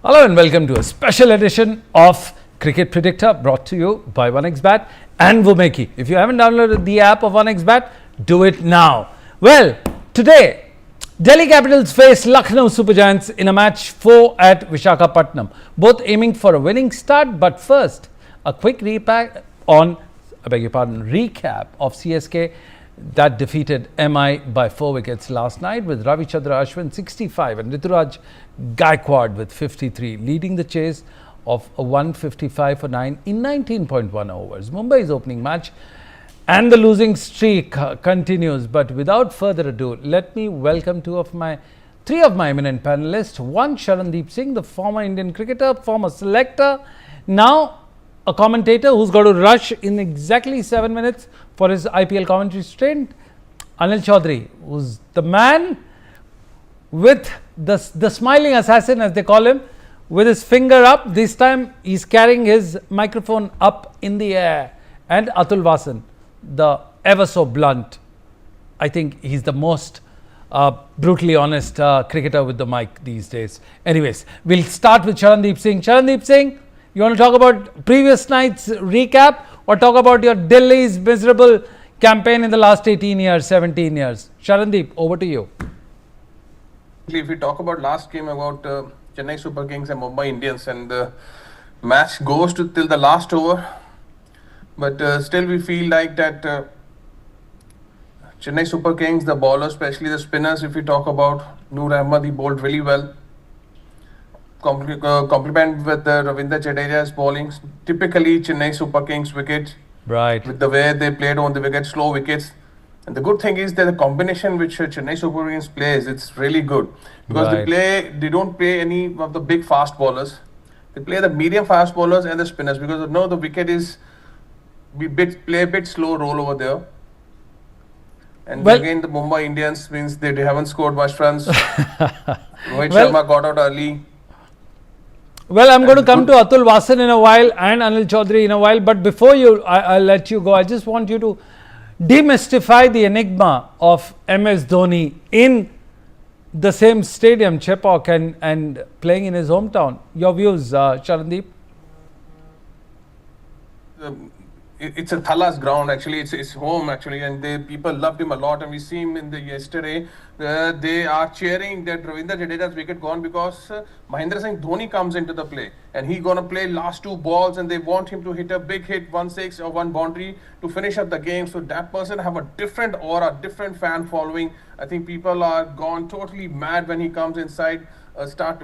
Hello and welcome to a special edition of Cricket Predictor brought to you by OneXBet and WOMEKI. If you haven't downloaded the app of OneXBet, do it now. Well, today, Delhi Capitals face Lucknow Super Giants in a match 4 at Visakhapatnam. Both aiming for a winning start, but first, a quick recap of CSK that defeated MI by 4 wickets last night with Ravichandra Ashwin 65 and Ruturaj Gaikwad with 53, leading the chase of a 155 for 9 in 19.1 overs. Mumbai's opening match and the losing streak continues. But without further ado, let me welcome three of my eminent panelists. One, Charandeep Singh, the former Indian cricketer, former selector, now a commentator who's got to rush in exactly 7 minutes for his IPL commentary stint. Anil Chaudhary, who's the man with the smiling assassin, as they call him, with his finger up. This time he's carrying his microphone up in the air. And Atul Vasan, the ever so blunt, I think he's the most brutally honest cricketer with the mic these days. Anyways, we'll start with Charandeep Singh. Charandeep Singh, you want to talk about previous night's recap or talk about your Delhi's miserable campaign in the last 18 years, 17 years? Charandeep, over to you. If we talk about last game about Chennai Super Kings and Mumbai Indians, and the match goes to till the last over, but still we feel like that Chennai Super Kings, the bowlers, especially the spinners, if we talk about Noor Ahmed, he bowled really well. Compliment with Ravindra Jadeja's bowling. Typically Chennai Super Kings wicket. Right. With the way they played on the wicket, slow wickets. And the good thing is that the combination which Chennai Super Kings plays, it's really good. Because they don't play any of the big fast bowlers. They play the medium fast bowlers and the spinners, because no, the wicket is play a bit slow roll over there. And again, the Mumbai Indians means they haven't scored much runs. Rohit Sharma got out early. Well, I'm going to come to Atul Vasan in a while and Anil Chaudhary in a while. But before I'll let you go, I just want you to demystify the enigma of MS Dhoni in the same stadium, Chepauk, and playing in his hometown. Your views, Charandeep? It's a Thala's ground, actually. It's home, actually, and people loved him a lot. And we see him in the yesterday. They are cheering that Ravindra Jadeja's wicket gone because Mahendra Singh Dhoni comes into the play, and he gonna play last 2 balls, and they want him to hit a big hit, 1-6 or 1 boundary to finish up the game. So that person have a different aura, different fan following. I think people are gone totally mad when he comes inside.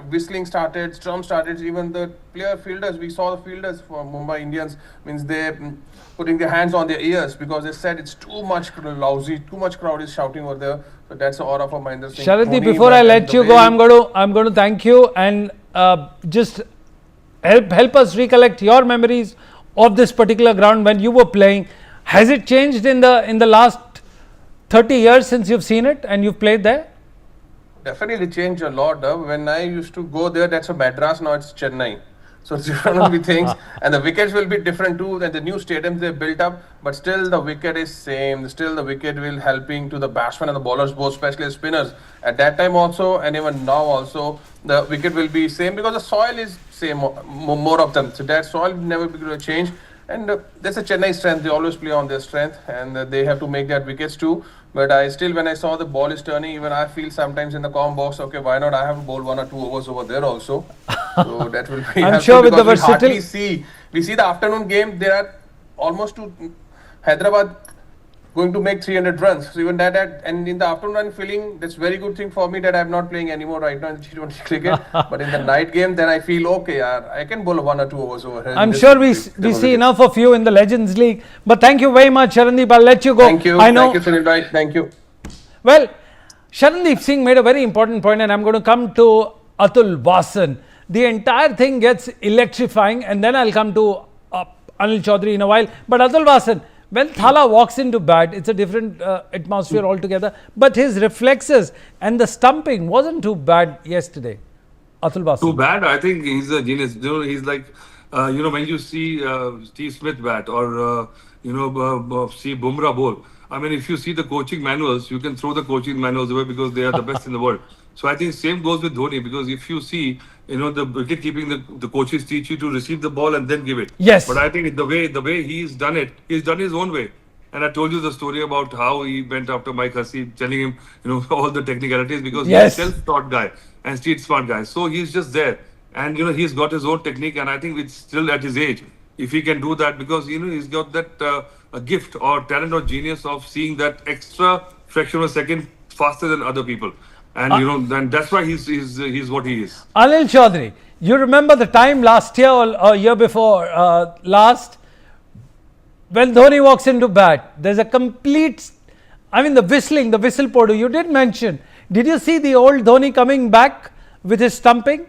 Whistling started, drum started. Even the fielders, we saw the fielders for Mumbai Indians, means they putting their hands on their ears because they said it's too much lousy, too much crowd is shouting over there. So that's the aura for Mahendra Singh. Charandeep, before I let you go, I'm going to thank you and just help us recollect your memories of this particular ground when you were playing. Has it changed in the last 30 years since you've seen it and you've played there? Definitely changed a lot. When I used to go there, that's a Madras, now it's Chennai. So it's different things, and the wickets will be different too. And the new stadiums they built up, but still the wicket is same. Still the wicket will helping to the batsmen and the bowlers, both especially the spinners. At that time also, and even now also, the wicket will be same because the soil is same, more of them. So that soil will never be going to change. And that's a Chennai strength. They always play on their strength, and they have to make that wickets too. But when I saw the ball is turning, even I feel sometimes in the com box, okay, why not? I have to bowl 1 or 2 overs over there also. So that will be. I'm sure with the versatility. We see the afternoon game. They are almost to Hyderabad going to make 300 runs. So even that, and in the afternoon I'm feeling that's very good thing for me that I'm not playing anymore right now in T20 cricket. But in the night game, then I feel okay, I can bowl 1 or 2 overs over here. I'm sure we see enough of you in the Legends League. But thank you very much, Charandeep. I'll let you go. Thank you. Thank you, Sunil. Thank you. Well, Charandeep Singh made a very important point, and I'm going to come to Atul Vasan. The entire thing gets electrifying, and then I'll come to Anil Chaudhary in a while. But Atul Vasan, when Thala walks into bat, it's a different atmosphere altogether. But his reflexes and the stumping wasn't too bad yesterday. Atul Vasan. Too bad? I think he's a genius. He's like, when you see Steve Smith bat or, see Bumrah bowl. I mean, if you see the coaching manuals, you can throw the coaching manuals away because they are the best in the world. So I think same goes with Dhoni, because if you see, the wicket keeping, the coaches teach you to receive the ball and then give it. But Yes. I think the way he's done it, he's done his own way. And I told you the story about how he went after Mike Hussey, telling him, all the technicalities, because he's a Yes. self-taught guy and street smart guy. So he's just there, and he's got his own technique. And I think it's still at his age, if he can do that, because he's got that a gift or talent or genius of seeing that extra fraction of a second faster than other people. And then that's why he's what he is. Anil Chaudhary, you remember the time last year or year before last, when Dhoni walks into bat, there's a complete, the whistling, the whistle podu, you did mention. Did you see the old Dhoni coming back with his stumping?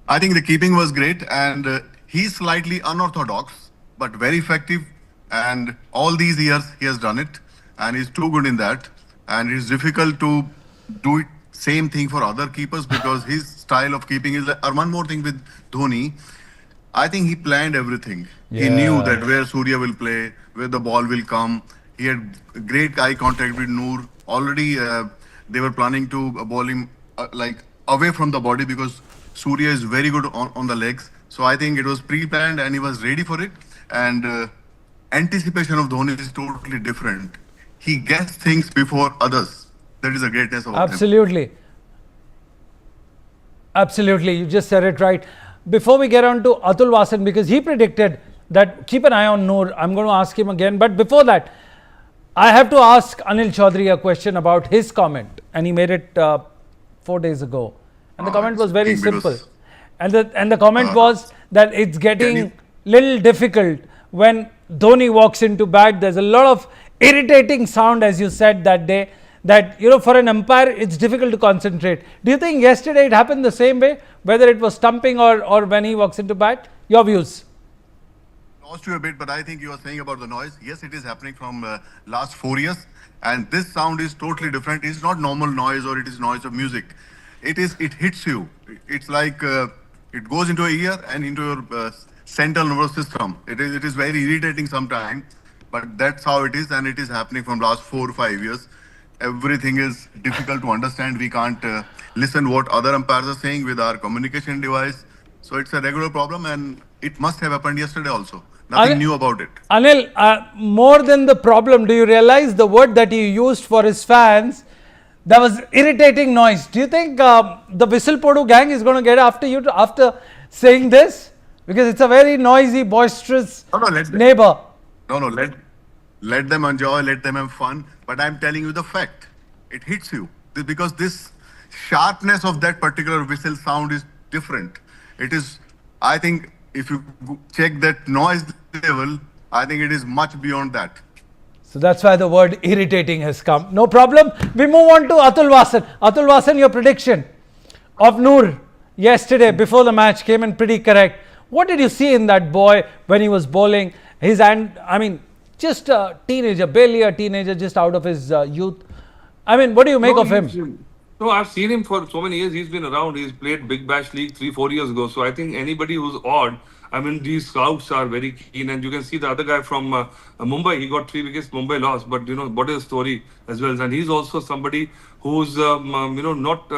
I think the keeping was great, and he's slightly unorthodox, but very effective. And all these years he has done it, and he's too good in that. And it's difficult to do it same thing for other keepers, because his style of keeping is. Or one more thing with Dhoni, I think he planned everything. He knew that where Surya will play, where the ball will come. He had great eye contact with Noor. Already they were planning to bowl him like away from the body, because Surya is very good on the legs. So I think it was pre-planned and he was ready for it. And anticipation of Dhoni is totally different. He gets things before others. That is the greatness of him. Absolutely. Absolutely. You just said it right. Before we get on to Atul Vasan, because he predicted that keep an eye on Noor, I'm going to ask him again. But before that, I have to ask Anil Chaudhary a question about his comment. And he made it 4 days ago. And the comment was very simple. And the comment was that it's getting little difficult when Dhoni walks into bat. There's a lot of irritating sound, as you said that day, that for an umpire it's difficult to concentrate. Do you think yesterday it happened the same way, whether it was stumping or when he walks into bat? Your views? Lost you a bit, but I think you are saying about the noise. Yes, it is happening from last 4 years, and this sound is totally different. It's not normal noise, or it is noise of music. It hits you. It's like it goes into your ear and into your central nervous system. It is very irritating sometimes, but that's how it is, and it is happening from last 4 or 5 years. Everything is difficult to understand. We can't listen what other umpires are saying with our communication device. So it's a regular problem, and it must have happened yesterday also. Nothing new about it. Anil, more than the problem, do you realize the word that he used for his fans? That was irritating noise. Do you think the Whistle Podu gang is going to get after you after saying this? Because it's a very noisy, boisterous neighbor. Let them enjoy, let them have fun. But I'm telling you the fact. It hits you. Because this sharpness of that particular whistle sound is different. It is, I think, if you check that noise level, I think it is much beyond that. So that's why the word irritating has come. No problem. We move on to Atul Vasan. Atul Vasan, your prediction of Noor yesterday before the match came in pretty correct. What did you see in that boy when he was bowling? His hand, just a teenager, barely a teenager, just out of his youth. What do you make of him? No, I've seen him for so many years. He's been around. He's played Big Bash League 3-4 years ago. So I think anybody who's odd, these scouts are very keen. And you can see the other guy from Mumbai, he got 3 wickets, Mumbai lost. But, what is the story as well? And he's also somebody who's, not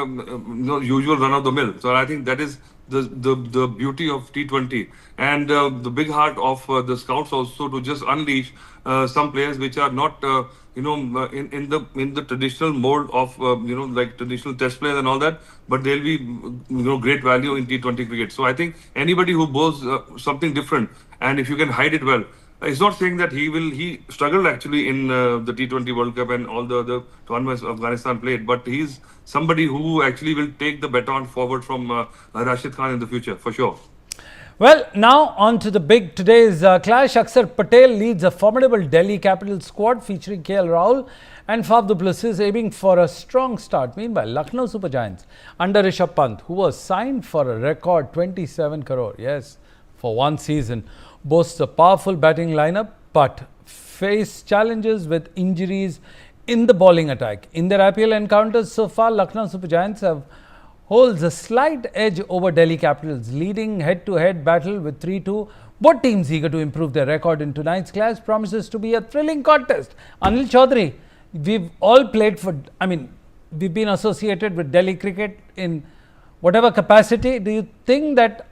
usual run of the mill. So I think that is the beauty of T20. And the big heart of the scouts also to just unleash some players which are not, in the traditional mode of, like traditional test players and all that, but they'll be, great value in T20 cricket. So I think anybody who bowls something different, and if you can hide it well, it's not saying that he struggled actually in the T20 World Cup and all the other tournaments Afghanistan played, but he's somebody who actually will take the baton forward from Rashid Khan in the future, for sure. Well, now on to the big today's clash. Axar Patel leads a formidable Delhi Capitals squad featuring KL Rahul and Faf du Plessis aiming for a strong start. Meanwhile, Lucknow Super Giants under Rishabh Pant, who was signed for a record 27 crore, yes, for one season, boasts a powerful batting lineup but face challenges with injuries in the bowling attack. In their IPL encounters so far, Lucknow Super Giants holds a slight edge over Delhi Capitals, leading head-to-head battle with 3-2. Both teams eager to improve their record in tonight's clash promises to be a thrilling contest. Anil Chaudhary, we've all played for, we've been associated with Delhi cricket in whatever capacity. Do you think that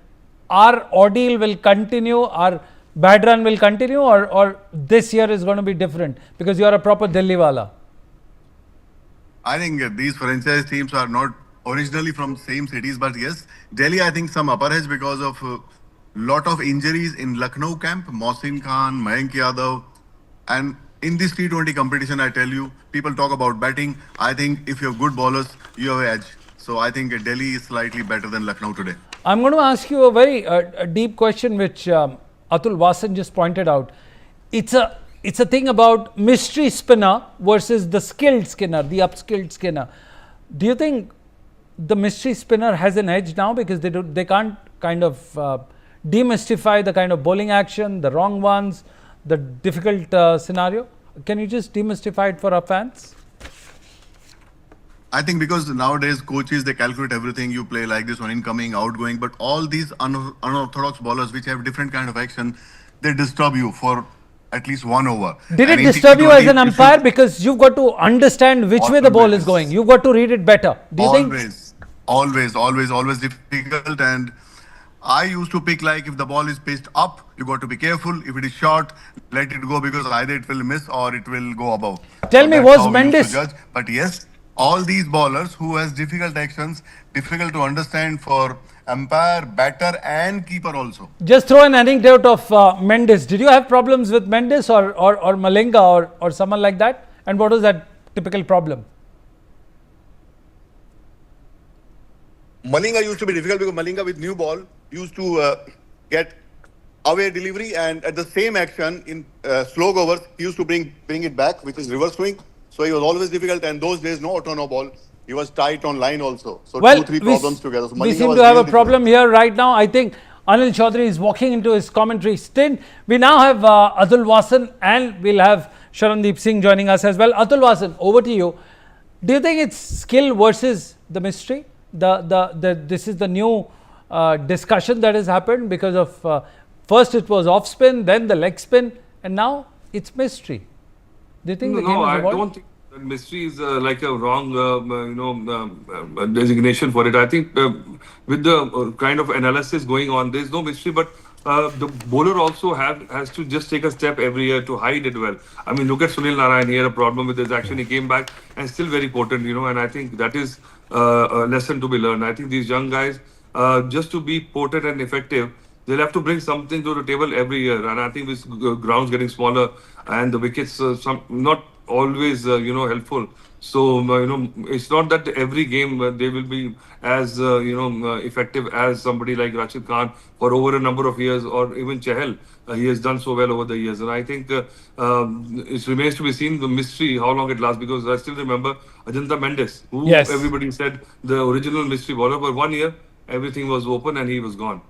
our ordeal will continue, our bad run will continue, or this year is going to be different because you are a proper Delhi wala? I think these franchise teams are not originally from same cities, but yes, Delhi, I think some upper edge because of lot of injuries in Lucknow camp, Mohsin Khan, Mayank Yadav, and in this T20 competition, I tell you, people talk about batting. I think if you have good bowlers, you have an edge. So I think Delhi is slightly better than Lucknow today. I'm going to ask you a very deep question, which Atul Vasan just pointed out. It's a thing about mystery spinner versus the skilled spinner, the upskilled spinner. Do you think the mystery spinner has an edge now because they can't kind of demystify the kind of bowling action, the wrong ones, the difficult scenario? Can you just demystify it for our fans? I think because nowadays coaches, they calculate everything. You play like this one, incoming, outgoing, but all these unorthodox bowlers which have different kind of action, they disturb you for at least 1 over. Did And it in disturb you as T20, an umpire? Because you've got to understand which way the ball is Always. going. You've got to read it better. Do you think? Always difficult. And I used to pick like if the ball is pitched up, you got to be careful. If it is short, let it go because either it will miss or it will go above. Tell me, that's was how we used to Mendes- judge. But yes, all these bowlers who has difficult actions, difficult to understand for umpire, batter and keeper also. Just throw an anecdote of Mendes. Did you have problems with Mendes or Malinga or someone like that? And what was that typical problem? Malinga used to be difficult because Malinga with new ball used to get away delivery and at the same action in slow overs he used to bring it back, which is reverse swing. So he was always difficult, and those days no auto no ball. He was tight on line also. So Well, 2-3 problems together. So we Malinga seem was to have a really problem here right now. I think Anil Chaudhary is walking into his commentary stint. We now have Atul Vasan and we'll have Sharandeep Singh joining us as well. Atul Vasan, over to you. Do you think it's skill versus the mystery? This is the new discussion that has happened because of first it was off spin, then the leg spin, and now it's mystery. Do you think the game No, has I evolved? don't think that mystery is like a wrong, designation for it. I think with the kind of analysis going on, there's no mystery, but the bowler also has to just take a step every year to hide it well. I mean, look at Sunil Narayan. He had a problem with his action. He came back and still very potent, and I think that is a lesson to be learned. I think these young guys, just to be potent and effective, they'll have to bring something to the table every year. And I think with grounds getting smaller and the wickets not always helpful. So it's not that every game they will be as effective as somebody like Rachin Khan for over a number of years, or even Chahal. He has done so well over the years, and I think it remains to be seen the mystery how long it lasts. Because I still remember Ajanta Mendes, who Yes. everybody said the original mystery bowler, but 1 year everything was open and he was gone.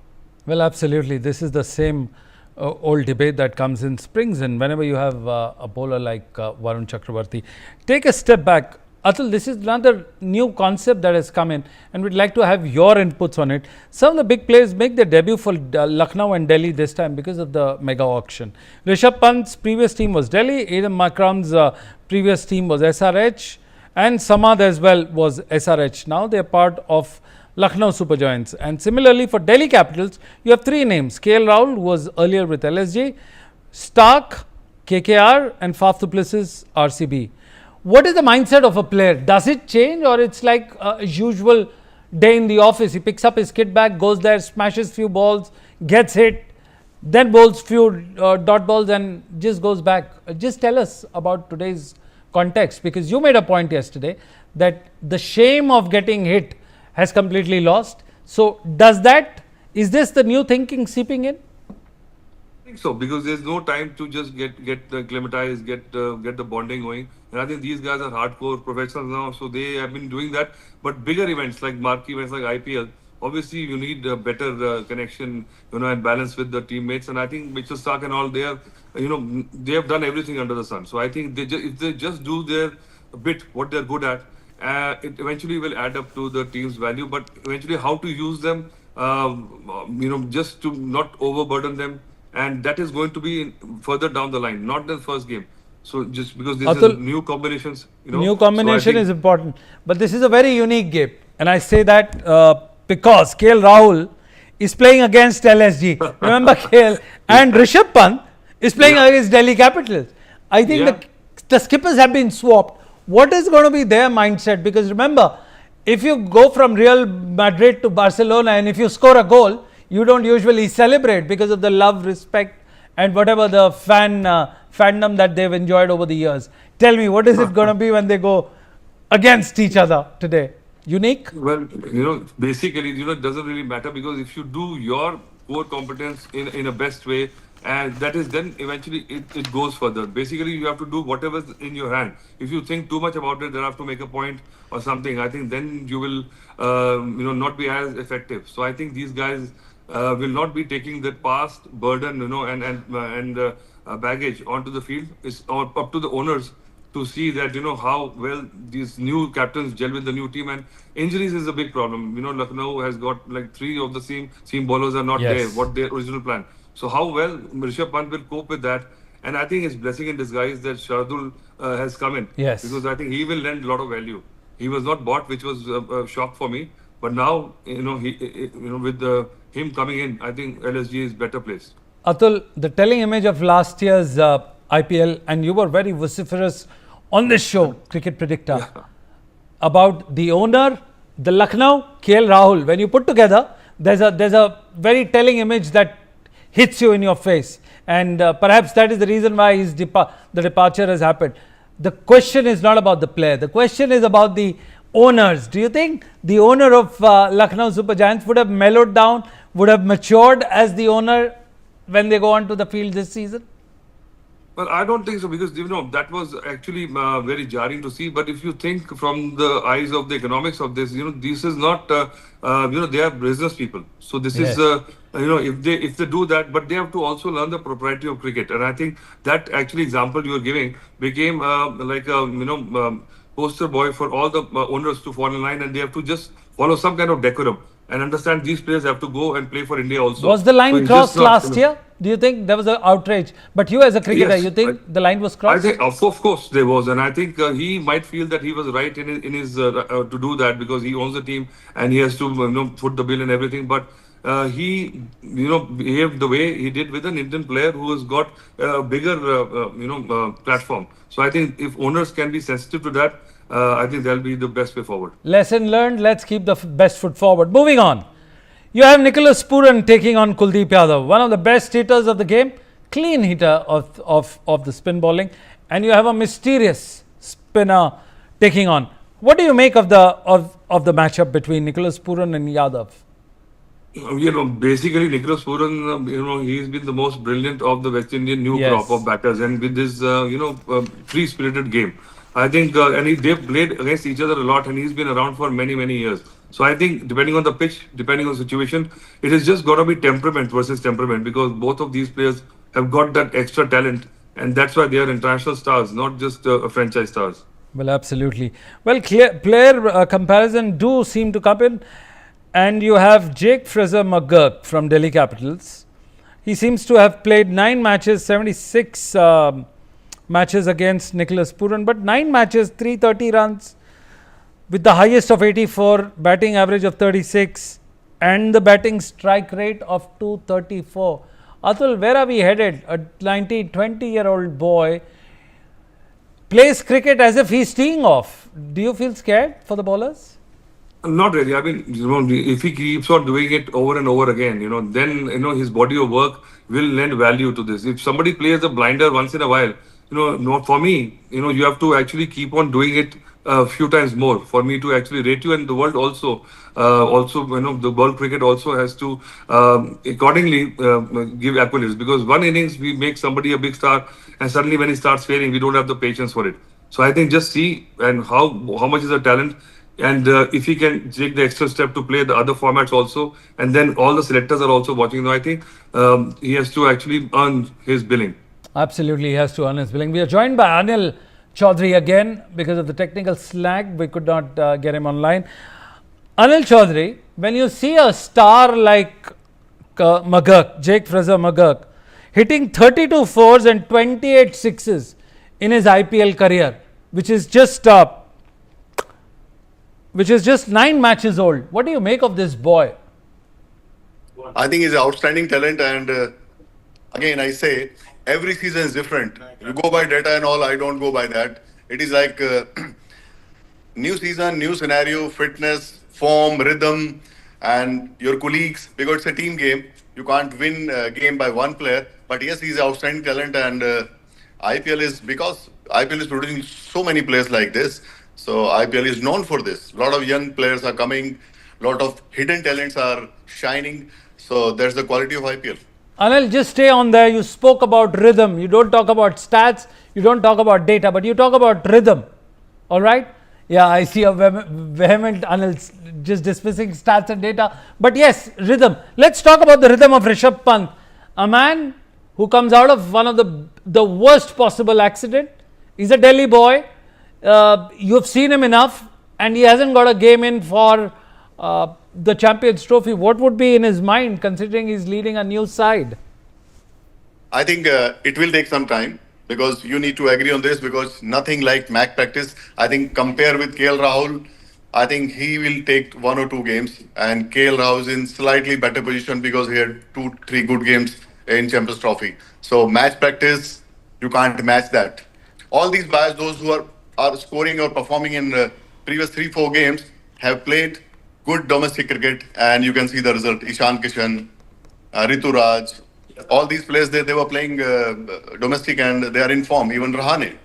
Well, absolutely. This is the same old debate that comes in springs, and whenever you have a bowler like Varun Chakravarti. Take a step back. Atul, this is another new concept that has come in, and we'd like to have your inputs on it. Some of the big players make their debut for Lucknow and Delhi this time because of the mega auction. Rishabh Pant's previous team was Delhi, Adam Makram's previous team was SRH, and Samad as well was SRH. Now they are part of Lucknow Super Giants. And similarly for Delhi Capitals, you have three names. KL Rahul, who was earlier with LSG, Stark, KKR, and Faf du Plessis, RCB. What is the mindset of a player? Does it change, or it's like a usual day in the office? He picks up his kit bag, goes there, smashes few balls, gets hit, then bowls few dot balls and just goes back. Just tell us about today's context, because you made a point yesterday that the shame of getting hit has completely lost. So is this the new thinking seeping in? I think so, because there's no time to just get acclimatized, get the bonding going. And I think these guys are hardcore professionals now, so they have been doing that. But bigger events like marquee events like IPL, obviously you need a better connection, and balance with the teammates. And I think Mitchell Stark and all, they have done everything under the sun. So I think if they just do their bit, what they're good at, it eventually will add up to the team's value. But eventually, how to use them, just to not overburden them, and that is going to be further down the line, not the first game. So just because this Atul, is new combinations, new so I combination think is important, but this is a very unique game, and I say that because KL Rahul is playing against LSG. Remember KL and Rishabh Pant is playing Yeah. against Delhi Capitals. I think Yeah. the skippers have been swapped. What is going to be their mindset? Because remember, if you go from Real Madrid to Barcelona and if you score a goal, you don't usually celebrate because of the love, respect, and whatever the fandom that they've enjoyed over the years. Tell me, what is it going to be when they go against each other today? Unique? Well, basically, it doesn't really matter because if you do your core competence in a best way, and that is then eventually it goes further. Basically, you have to do whatever's in your hand. If you think too much about it, then have to make a point or something. I think then you will, not be as effective. So I think these guys will not be taking that past burden, and baggage onto the field. It's up to the owners to see that how well these new captains gel with the new team, and injuries is a big problem. Lucknow has got like 3 of the seam bowlers are not Yes. there. What their original plan? So how well Rishabh Pant will cope with that? And I think it's blessing in disguise that Shardul has come in. Yes. Because I think he will lend a lot of value. He was not bought, which was a shock for me. But now with him coming in, I think LSG is better placed. Atul, the telling image of last year's IPL, and you were very vociferous on this show, Cricket Predictor, about the owner, the Lucknow, KL Rahul. When you put together, there's a very telling image that hits you in your face, and perhaps that is the reason why the departure has happened. The question is not about the player. The question is about the owners. Do you think the owner of Lucknow Super Giants would have mellowed down, would have matured as the owner when they go onto the field this season? Well, I don't think so because that was actually very jarring to see. But if you think from the eyes of the economics of this, this is not they are business people. So this Yes. is if they do that, but they have to also learn the propriety of cricket. And I think that actually example you were giving became like a poster boy for all the owners to fall in line, and they have to just follow some kind of decorum and understand these players have to go and play for India also. Was the line So it's crossed just not, last year? Do you think there was an outrage? But you as a cricketer, Yes, you think the line was I crossed? think, of course, there was, and I think he might feel that he was right in his to do that because he owns the team and he has to foot the bill and everything. But he behaved the way he did with an Indian player who has got a bigger platform. So I think if owners can be sensitive to that, I think that'll be the best way forward. Lesson learned. Let's keep the best foot forward. Moving on. You have Nicholas Puran taking on Kuldeep Yadav, one of the best hitters of the game, clean hitter of the spin bowling, and you have a mysterious spinner taking on. What do you make of the matchup between Nicholas Puran and Yadav? Basically, Nicholas Puran, he's been the most brilliant of the West Indian new Yes. crop of batters, and with this, free-spirited game, I think, they've played against each other a lot, and he's been around for many, many years. So I think, depending on the pitch, depending on the situation, it is just got to be temperament versus temperament because both of these players have got that extra talent, and that's why they are international stars, not just franchise stars. Well, absolutely. Well, player comparison do seem to come in. And you have Jake Fraser-McGurk from Delhi Capitals. He seems to have played 9 matches, 76 matches against Nicholas Puran, but 9 matches, 330 runs with the highest of 84, batting average of 36 and the batting strike rate of 234. Atul, where are we headed? A 20-year-old boy plays cricket as if he's teeing off. Do you feel scared for the bowlers? Not really. I mean, if he keeps on doing it over and over again, then his body of work will lend value to this. If somebody plays a blinder once in a while, not for me, you have to actually keep on doing it a few times more for me to actually rate you. And the world also, the world cricket also has to accordingly give accolades because one innings we make somebody a big star, and suddenly when he starts failing, we don't have the patience for it. So I think just see and how much is the talent. And if he can take the extra step to play the other formats also, and then all the selectors are also watching. I think he has to actually earn his billing. Absolutely, he has to earn his billing. We are joined by Anil Chaudhary again because of the technical snag. We could not get him online. Anil Chaudhary, when you see a star like McGurk, Jake Fraser-McGurk, hitting 32 fours and 28 sixes in his IPL career, which is just 9 matches old. What do you make of this boy? I think he's an outstanding talent, and again, I say every season is different. You go by data and all, I don't go by that. It is like new season, new scenario, fitness, form, rhythm, and your colleagues, because it's a team game. You can't win a game by one player. But yes, he's an outstanding talent, and because IPL is producing so many players like this. So IPL is known for this. A lot of young players are coming. A lot of hidden talents are shining. So that's the quality of IPL. Anil, just stay on there. You spoke about rhythm. You don't talk about stats. You don't talk about data, but you talk about rhythm. All right? Yeah, I see a vehement Anil just dismissing stats and data. But yes, rhythm. Let's talk about the rhythm of Rishabh Pant. A man who comes out of one of the worst possible accident. He's a Delhi boy. You've seen him enough, and he hasn't got a game in for the Champions Trophy. What would be in his mind, considering he's leading a new side? I think it will take some time, because you need to agree on this, because nothing like match practice. I think compare with KL Rahul, I think he will take 1 or 2 games, and KL Rahul is in slightly better position because he had 2-3 good games in Champions Trophy. So match practice, you can't match that. All these guys, those who are scoring or performing in previous 3-4 games, have played good domestic cricket, and you can see the result. Ishan Kishan, Ruturaj, all these players, they were playing domestic, and they are in form. Even Rahane,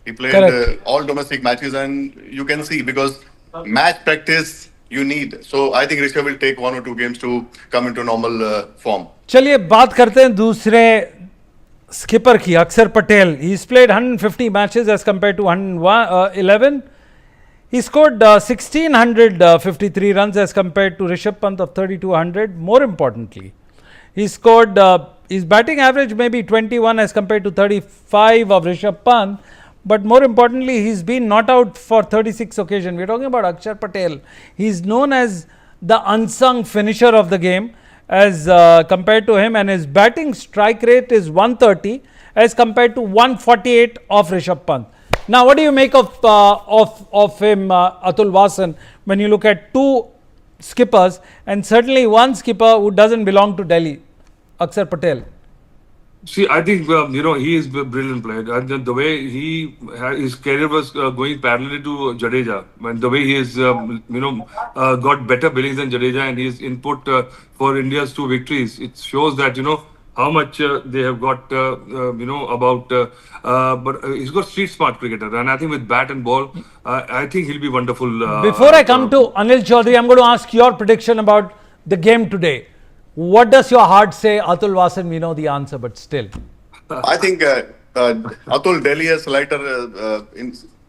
he played all domestic matches, and you can see, because match practice you need. So I think Rishabh will take 1 or 2 games to come into normal form. चलिए बात करते हैं दूसरे skipper की, अक्षर Patel. He's played 150 matches as compared to 111. He scored 1653 runs as compared to Rishabh Pant of 3200. More importantly, he scored his batting average maybe 21 as compared to 35 of Rishabh Pant. But more importantly, he's been not out for 36 occasions. We're talking about Axar Patel. He's known as the unsung finisher of the game as compared to him, and his batting strike rate is 130 as compared to 148 of Rishabh Pant. Now, what do you make of him, Atul Vasan, when you look at 2 skippers, and certainly one skipper who doesn't belong to Delhi, Axar Patel? See, I think he is a brilliant player. And the way his career was going parallel to Jadeja, and the way he is got better billings than Jadeja, and his input for India's 2 victories, it shows that how much they have got but he's got street smart cricketer, and I think with bat and ball, I think he'll be wonderful. Before I come to Anil Chaudhary, I'm going to ask your prediction about the game today. What does your heart say? Atul Vasan, we know the answer, but still. I think Atul, Delhi has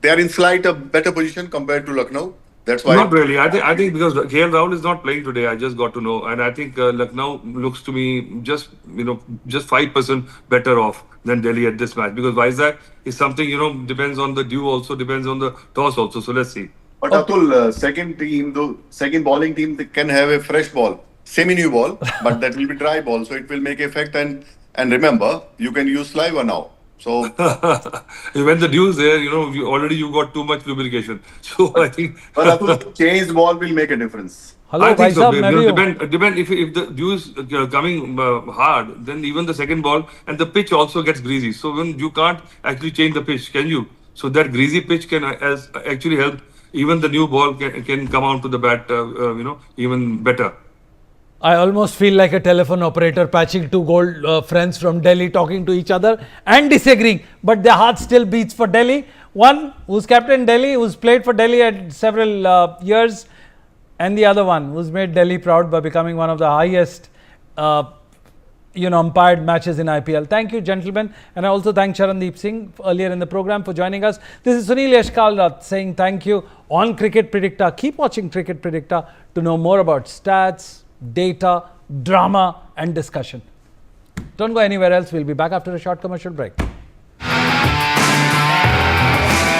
they are in slight better position compared to Lucknow. That's why. Not really. I think because KL Rahul is not playing today. I just got to know, and I think Lucknow looks to me just 5% better off than Delhi at this match, because Vizag is something depends on the dew, also depends on the toss also. So let's see. But Atul, second bowling team, they can have a fresh ball, semi-new ball, but that will be dry ball, so it will make effect. And remember, you can use saliva now. So when the dew is there, you got too much lubrication. So I think. But Atul, changed ball will make a difference. Hello, I think so. Sahab, Depend if the dew is coming hard, then even the second ball and the pitch also gets greasy. So when you can't actually change the pitch, can you? So that greasy pitch can actually help. Even the new ball can come onto the bat, even better. I almost feel like a telephone operator patching 2 gold friends from Delhi talking to each other and disagreeing, but their heart still beats for Delhi. One who's captain Delhi, who's played for Delhi at several years, and the other one who's made Delhi proud by becoming one of the highest umpired matches in IPL. Thank you, gentlemen, and I also thank Charandeep Singh earlier in the program for joining us. This is Sunil Yashkalrat saying thank you on Cricket Predictor. Keep watching Cricket Predictor to know more about stats, data, drama and discussion. Don't go anywhere else. We'll be back after a short commercial break.